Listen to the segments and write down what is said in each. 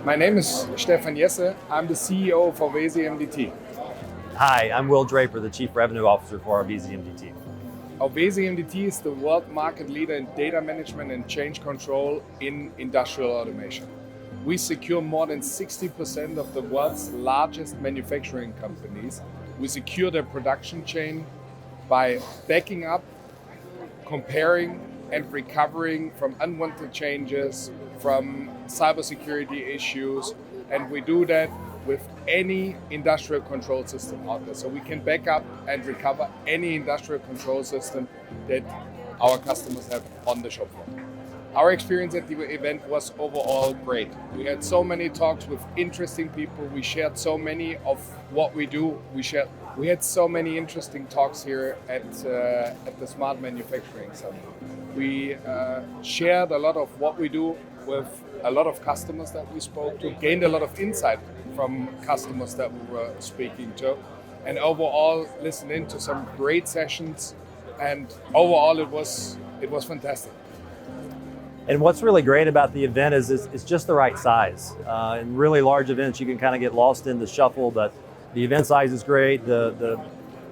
My name is Stefan Jesse. I'm the CEO of AUVESY-MDT. Hi, I'm Will Draper, the Chief Revenue Officer for AUVESY-MDT. AUVESY-MDT is the world market leader in data management and change control in industrial automation. We secure more than 60% of the world's largest manufacturing companies. We secure their production chain by backing up, comparing, and recovering from unwanted changes, from cybersecurity issues, and we do that with any industrial control system out there. So we can back up and recover any industrial control system that our customers have on the shop floor. Our experience at the event was overall great. We had so many talks with interesting people. We shared so many of what we do. We had so many interesting talks here at the Smart Manufacturing Summit. We shared a lot of what we do with a lot of customers that we spoke to, gained a lot of insight from customers that we were speaking to, and overall listened in to some great sessions, and overall it was fantastic. And what's really great about the event is it's just the right size. In really large events, you can kind of get lost in the shuffle, but the event size is great. The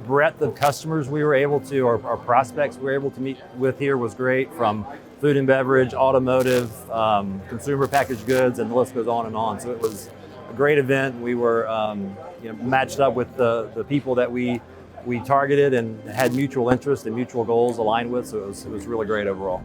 breadth of customers we were able to, or our prospects we were able to meet with here was great, from food and beverage, automotive, consumer packaged goods, and the list goes on and on. So it was a great event. We were matched up with the people that we targeted and had mutual interest and mutual goals aligned with, so it was really great overall.